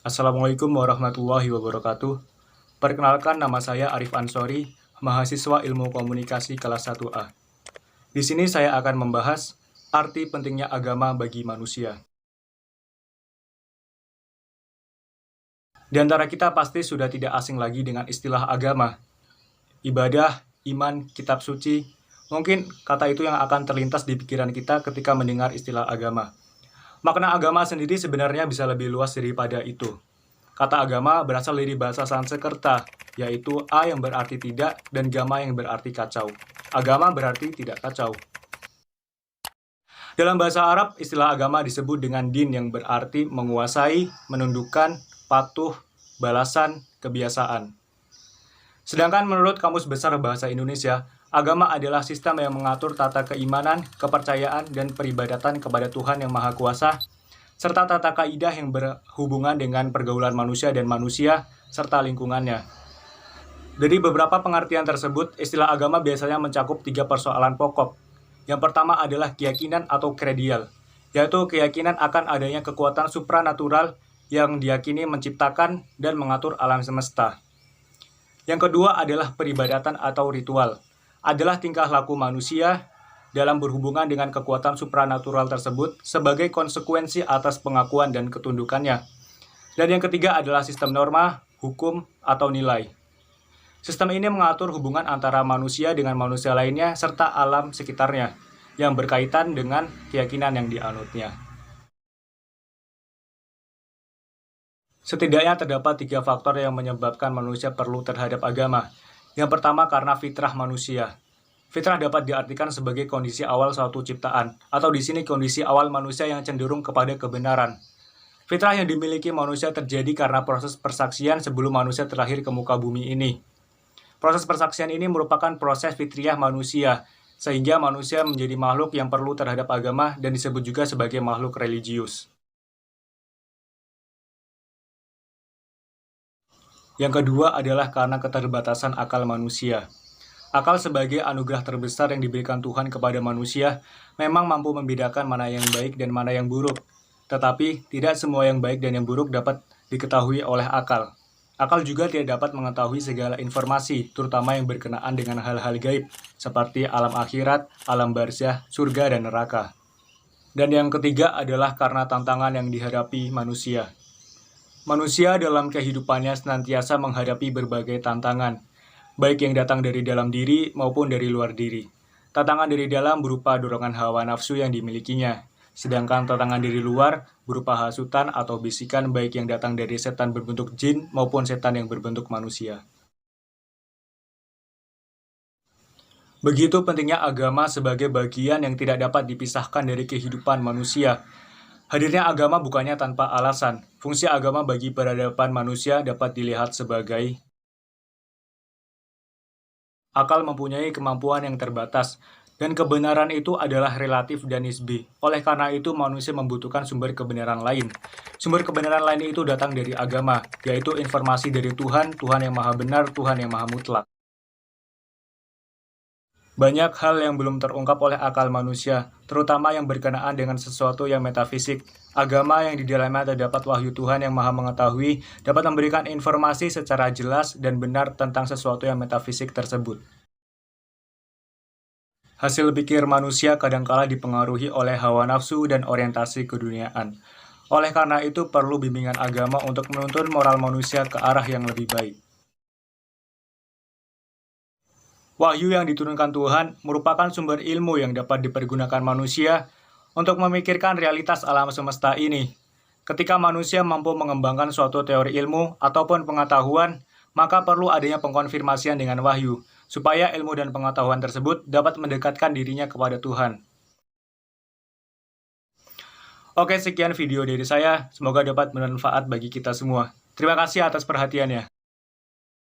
Assalamualaikum warahmatullahi wabarakatuh. Perkenalkan, nama saya Arif Ansori, mahasiswa Ilmu Komunikasi kelas 1A. Di sini saya akan membahas arti pentingnya agama bagi manusia. Di antara kita pasti sudah tidak asing lagi dengan istilah agama. Ibadah, iman, kitab suci, mungkin kata itu yang akan terlintas di pikiran kita ketika mendengar istilah agama. Makna agama sendiri sebenarnya bisa lebih luas daripada itu. Kata agama berasal dari bahasa Sanskerta, yaitu a yang berarti tidak dan gama yang berarti kacau. Agama berarti tidak kacau. Dalam bahasa Arab, istilah agama disebut dengan din yang berarti menguasai, menundukkan, patuh, balasan, kebiasaan. Sedangkan menurut Kamus Besar Bahasa Indonesia, agama adalah sistem yang mengatur tata keimanan, kepercayaan, dan peribadatan kepada Tuhan Yang Maha Kuasa, serta tata kaidah yang berhubungan dengan pergaulan manusia dan manusia, serta lingkungannya. Dari beberapa pengertian tersebut, istilah agama biasanya mencakup 3 persoalan pokok. Yang pertama adalah keyakinan atau kredial, yaitu keyakinan akan adanya kekuatan supranatural yang diyakini menciptakan dan mengatur alam semesta. Yang kedua adalah peribadatan atau ritual, adalah tingkah laku manusia dalam berhubungan dengan kekuatan supranatural tersebut sebagai konsekuensi atas pengakuan dan ketundukannya. Dan yang ketiga adalah sistem norma, hukum, atau nilai. Sistem ini mengatur hubungan antara manusia dengan manusia lainnya serta alam sekitarnya yang berkaitan dengan keyakinan yang dianutnya. Setidaknya terdapat 3 faktor yang menyebabkan manusia perlu terhadap agama. Yang pertama karena fitrah manusia. Fitrah dapat diartikan sebagai kondisi awal suatu ciptaan, atau di sini kondisi awal manusia yang cenderung kepada kebenaran. Fitrah yang dimiliki manusia terjadi karena proses persaksian sebelum manusia terlahir ke muka bumi ini. Proses persaksian ini merupakan proses fitriah manusia, sehingga manusia menjadi makhluk yang perlu terhadap agama dan disebut juga sebagai makhluk religius. Yang kedua adalah karena keterbatasan akal manusia. Akal sebagai anugerah terbesar yang diberikan Tuhan kepada manusia memang mampu membedakan mana yang baik dan mana yang buruk. Tetapi, tidak semua yang baik dan yang buruk dapat diketahui oleh akal. Akal juga tidak dapat mengetahui segala informasi, terutama yang berkenaan dengan hal-hal gaib, seperti alam akhirat, alam barzah, surga, dan neraka. Dan yang ketiga adalah karena tantangan yang dihadapi manusia. Manusia dalam kehidupannya senantiasa menghadapi berbagai tantangan, baik yang datang dari dalam diri maupun dari luar diri. Tantangan dari dalam berupa dorongan hawa nafsu yang dimilikinya, sedangkan tantangan dari luar berupa hasutan atau bisikan baik yang datang dari setan berbentuk jin maupun setan yang berbentuk manusia. Begitu pentingnya agama sebagai bagian yang tidak dapat dipisahkan dari kehidupan manusia. Hadirnya agama bukannya tanpa alasan. Fungsi agama bagi peradaban manusia dapat dilihat sebagai akal mempunyai kemampuan yang terbatas, dan kebenaran itu adalah relatif dan nisbi. Oleh karena itu, manusia membutuhkan sumber kebenaran lain. Sumber kebenaran lain itu datang dari agama, yaitu informasi dari Tuhan, Tuhan yang maha benar, Tuhan yang maha mutlak. Banyak hal yang belum terungkap oleh akal manusia, terutama yang berkenaan dengan sesuatu yang metafisik. Agama yang di dalamnya terdapat wahyu Tuhan yang maha mengetahui dapat memberikan informasi secara jelas dan benar tentang sesuatu yang metafisik tersebut. Hasil pikir manusia kadangkala dipengaruhi oleh hawa nafsu dan orientasi keduniaan. Oleh karena itu perlu bimbingan agama untuk menuntun moral manusia ke arah yang lebih baik. Wahyu yang diturunkan Tuhan merupakan sumber ilmu yang dapat dipergunakan manusia untuk memikirkan realitas alam semesta ini. Ketika manusia mampu mengembangkan suatu teori ilmu ataupun pengetahuan, maka perlu adanya pengkonfirmasian dengan wahyu, supaya ilmu dan pengetahuan tersebut dapat mendekatkan dirinya kepada Tuhan. Oke, sekian video dari saya. Semoga dapat bermanfaat bagi kita semua. Terima kasih atas perhatiannya.